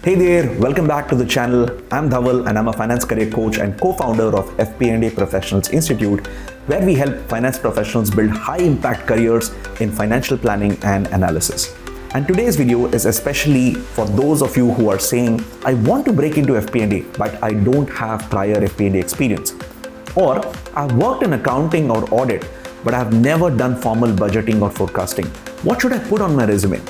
Hey there, welcome back to the channel. I'm Dhaval and I'm a finance career coach and co-founder of FP&A Professionals Institute, where we help finance professionals build high-impact careers in financial planning and analysis. And today's video is especially for those of you who are saying, I want to break into FP&A, but I don't have prior FP&A experience. Or I've worked in accounting or audit, but I've never done formal budgeting or forecasting. What should I put on my resume?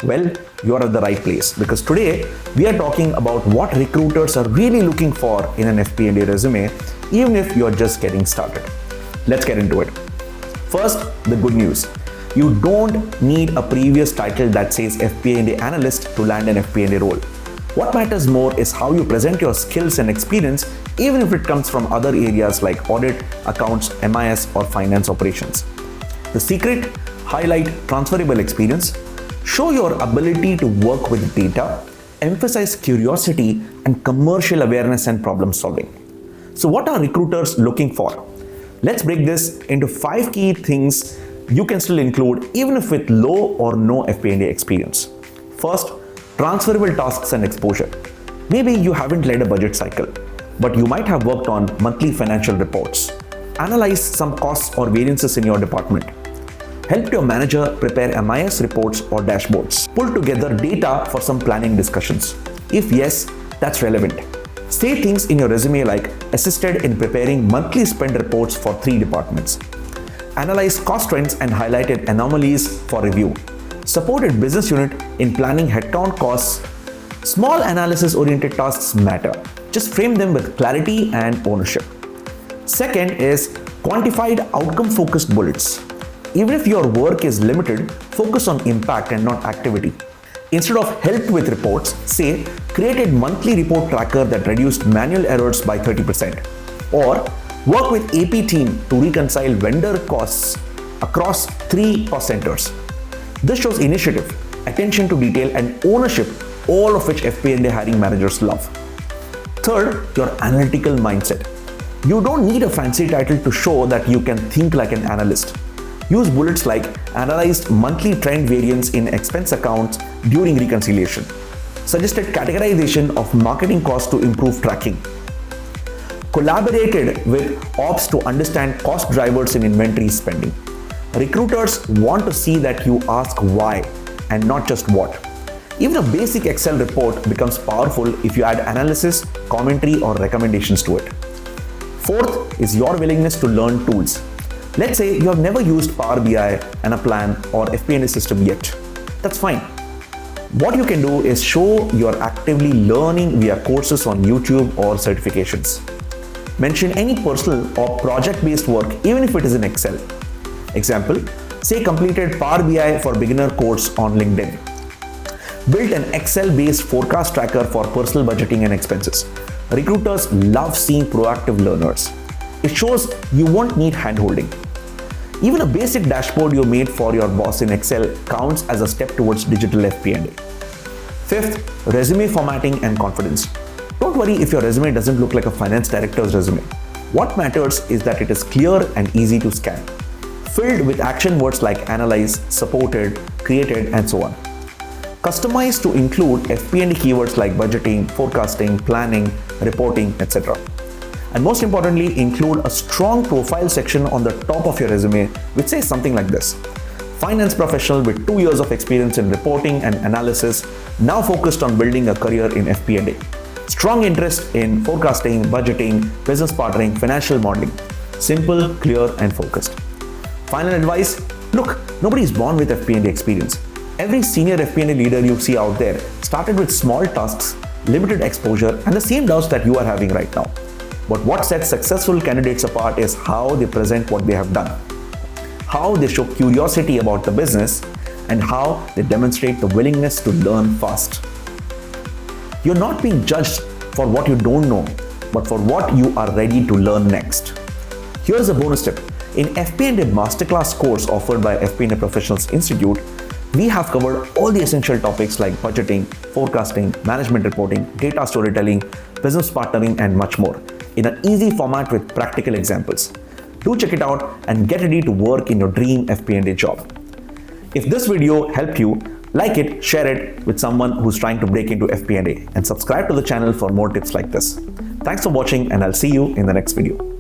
Well, you're at the right place because today we are talking about what recruiters are really looking for in an FP&A resume, even if you're just getting started. Let's get into it. First, the good news. You don't need a previous title that says FP&A Analyst to land an FP&A role. What matters more is how you present your skills and experience, even if it comes from other areas like audit, accounts, MIS, or finance operations. The secret: highlight transferable experience, show your ability to work with data, emphasize curiosity and commercial awareness and problem solving. So what are recruiters looking for? Let's break this into 5 key things you can still include even if with low or no FP&A experience. First, transferable tasks and exposure. Maybe you haven't led a budget cycle, but you might have worked on monthly financial reports, analyzed some costs or variances in your department, helped your manager prepare MIS reports or dashboards, pull together data for some planning discussions. If yes, that's relevant. Say things in your resume like assisted in preparing monthly spend reports for 3 departments, analyzed cost trends and highlighted anomalies for review, supported business unit in planning headcount costs. Small analysis-oriented tasks matter. Just frame them with clarity and ownership. Second is quantified outcome-focused bullets. Even if your work is limited, focus on impact and not activity. Instead of helped with reports, say, created monthly report tracker that reduced manual errors by 30%. Or work with AP team to reconcile vendor costs across 3 cost centers. This shows initiative, attention to detail and ownership, all of which FP&A hiring managers love. Third, your analytical mindset. You don't need a fancy title to show that you can think like an analyst. Use bullets like analyzed monthly trend variance in expense accounts during reconciliation, suggested categorization of marketing costs to improve tracking, collaborated with ops to understand cost drivers in inventory spending. Recruiters want to see that you ask why and not just what. Even a basic Excel report becomes powerful if you add analysis, commentary, or recommendations to it. Fourth is your willingness to learn tools. Let's say you have never used Power BI, Anaplan, or FP&A system yet. That's fine. What you can do is show you're actively learning via courses on YouTube or certifications. Mention any personal or project-based work, even if it is in Excel. Example, say completed Power BI for beginner course on LinkedIn. Built an Excel-based forecast tracker for personal budgeting and expenses. Recruiters love seeing proactive learners. It shows you won't need hand-holding. Even a basic dashboard you made for your boss in Excel counts as a step towards digital FP&A. Fifth, resume formatting and confidence. Don't worry if your resume doesn't look like a finance director's resume. What matters is that it is clear and easy to scan, filled with action words like analyze, supported, created, and so on. Customized to include FP&A keywords like budgeting, forecasting, planning, reporting, etc. And most importantly, include a strong profile section on the top of your resume which says something like this: finance professional with 2 years of experience in reporting and analysis, now focused on building a career in FP&A. Strong interest in forecasting, budgeting, business partnering, financial modeling. Simple, clear, and focused. Final advice: look, nobody is born with FP&A experience. Every senior FP&A leader you see out there started with small tasks, limited exposure, and the same doubts that you are having right now. But what sets successful candidates apart is how they present what they have done, how they show curiosity about the business, and how they demonstrate the willingness to learn fast. You're not being judged for what you don't know, but for what you are ready to learn next. Here's a bonus tip. In FP&A Masterclass course offered by FP&A Professionals Institute, we have covered all the essential topics like budgeting, forecasting, management reporting, data storytelling, business partnering, and much more in an easy format with practical examples. Do check it out and get ready to work in your dream FP&A job. If this video helped you, Like it, share it with someone who's trying to break into FP&A, and subscribe to the channel for more tips like this. Thanks for watching, and I'll see you in the next video.